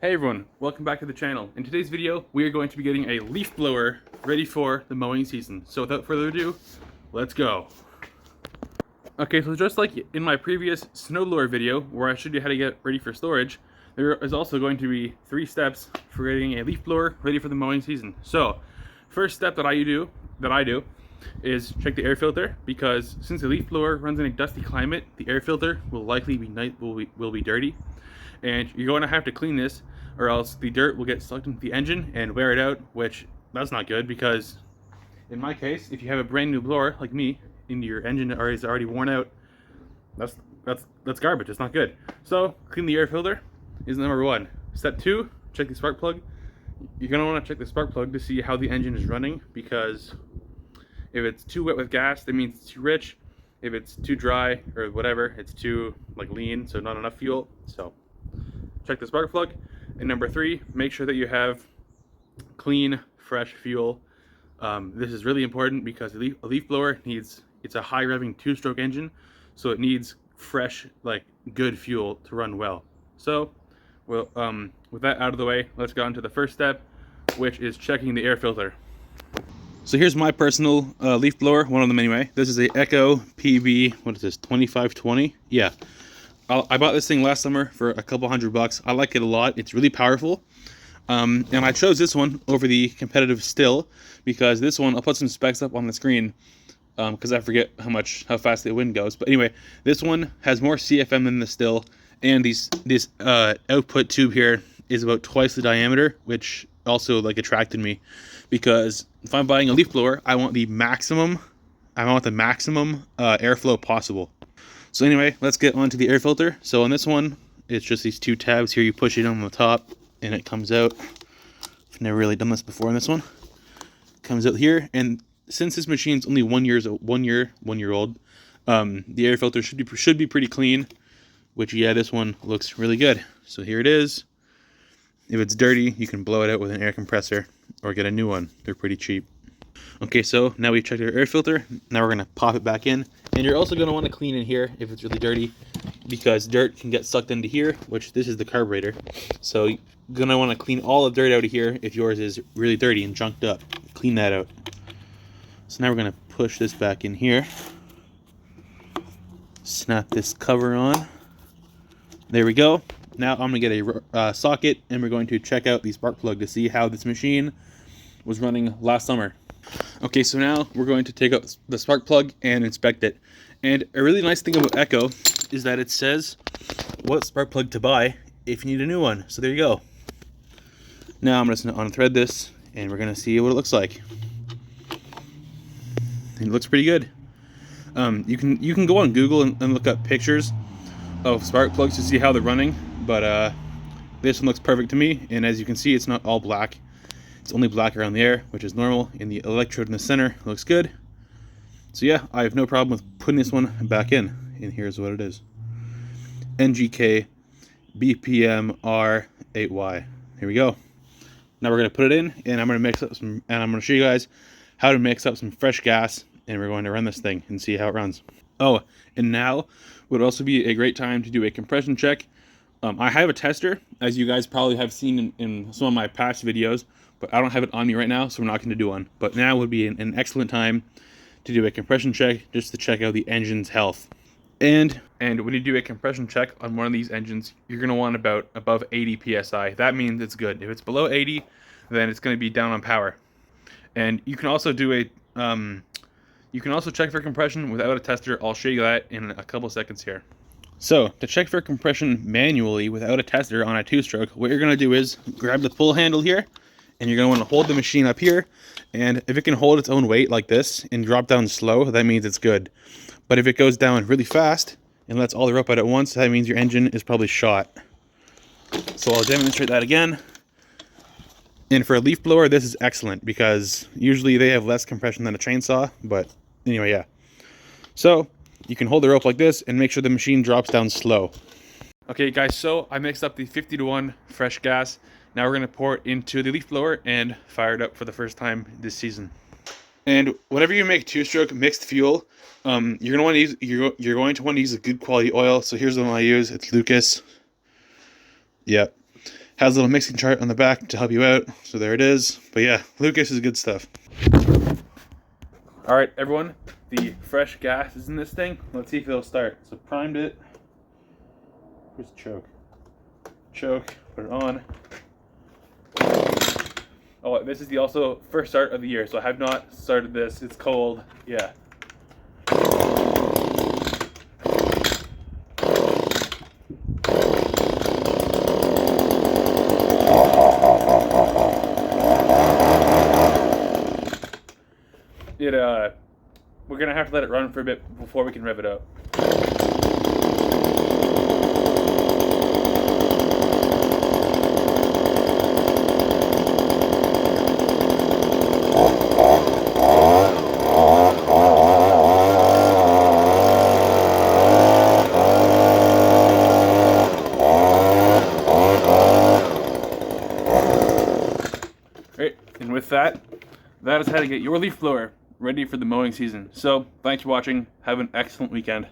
Hey everyone, welcome back to the channel. In today's video, we are going to be getting a leaf blower ready for the mowing season. So without further ado, let's go. Okay, so just like in my previous snowblower video, where I showed you how to get ready for storage, there is also going to be 3 steps for getting a leaf blower ready for the mowing season. So, first step that I do is check the air filter, because since the leaf blower runs in a dusty climate, the air filter will likely be dirty, and you're going to have to clean this, or else the dirt will get sucked into the engine and wear it out, which that's not good, because in my case, if you have a brand new blower like me and your engine is already worn out, that's garbage. It's not good. So clean the air filter is number 1. Step 2, check the spark plug. You're going to want to check the spark plug to see how the engine is running, because if it's too wet with gas, that means it's too rich. If it's too dry or whatever, it's too lean, so not enough fuel. So check the spark plug. And number 3, make sure that you have clean, fresh fuel. This is really important because a leaf blower it's a high revving 2-stroke engine, so it needs fresh, good fuel to run well. So, with that out of the way, let's go on to the first step, which is checking the air filter. So here's my personal leaf blower, one of them anyway. This is a Echo PB, what is this, 2520? Yeah. I bought this thing last summer for a couple $100. I like it a lot. It's really powerful. And I chose this one over the competitive Stihl because this one, I'll put some specs up on the screen because I forget how fast the wind goes. But anyway, this one has more CFM than the Stihl, and this output tube here is about twice the diameter, which also attracted me, because if I'm buying a leaf blower, I want the maximum airflow possible. So anyway, let's get onto the air filter. So on this one, it's just these 2 tabs here. You push it on the top and it comes out. I've never really done this before on this one. It comes out here, and since this machine's only 1 year old, the air filter should be pretty clean, which, yeah, this one looks really good. So here it is. If it's dirty, you can blow it out with an air compressor or get a new one. They're pretty cheap. Okay, so now we've checked our air filter. Now we're gonna pop it back in. And you're also gonna wanna clean in here if it's really dirty, because dirt can get sucked into here, which this is the carburetor. So you're gonna wanna clean all the dirt out of here if yours is really dirty and junked up. Clean that out. So now we're gonna push this back in here. Snap this cover on. There we go. Now I'm gonna get a socket, and we're going to check out the spark plug to see how this machine was running last summer. Okay, so now we're going to take out the spark plug and inspect it. And a really nice thing about Echo is that it says what spark plug to buy if you need a new one. So there you go. Now I'm just going to unthread this, and we're going to see what it looks like. It looks pretty good. You can go on Google and look up pictures of spark plugs to see how they're running, but this one looks perfect to me. And as you can see, it's not all black. It's only black around the air, which is normal, and the electrode in the center looks good. So yeah, I have no problem with putting this one back in, and here's what it is. NGK BPM R8Y. Here we go. Now we're gonna put it in, and I'm gonna show you guys how to mix up some fresh gas, and we're going to run this thing and see how it runs. Oh, and now would also be a great time to do a compression check. I have a tester, as you guys probably have seen in some of my past videos, but I don't have it on me right now, so we're not going to do one. But now would be an excellent time to do a compression check, just to check out the engine's health. And when you do a compression check on one of these engines, you're going to want about above 80 psi. That means it's good. If it's below 80, then it's going to be down on power. And you can also do you can also check for compression without a tester. I'll show you that in a couple seconds here. So, to check for compression manually without a tester on a 2-stroke, what you're going to do is grab the pull handle here, and you're going to want to hold the machine up here, and if it can hold its own weight like this and drop down slow, that means it's good. But if it goes down really fast and lets all the rope out at once, that means your engine is probably shot. So I'll demonstrate that again. And for a leaf blower, this is excellent, because usually they have less compression than a chainsaw, but anyway, yeah. So you can hold the rope like this and make sure the machine drops down slow. Okay guys, so I mixed up the 50-to-1 fresh gas. Now we're going to pour it into the leaf blower and fire it up for the first time this season. And whenever you make 2-stroke mixed fuel, you're going to want to use a good quality oil. So here's the one I use. It's Lucas. Yep. Has a little mixing chart on the back to help you out. So there it is. But yeah, Lucas is good stuff. All right, everyone, the fresh gas is in this thing. Let's see if it'll start. So primed it. Where's the choke? Choke, put it on. Oh, this is the also first start of the year, so I have not started this. It's cold, yeah. We're gonna have to let it run for a bit before we can rev it up. Alright, and with that is how to get your leaf blower ready for the mowing season. So, thanks for watching. Have an excellent weekend.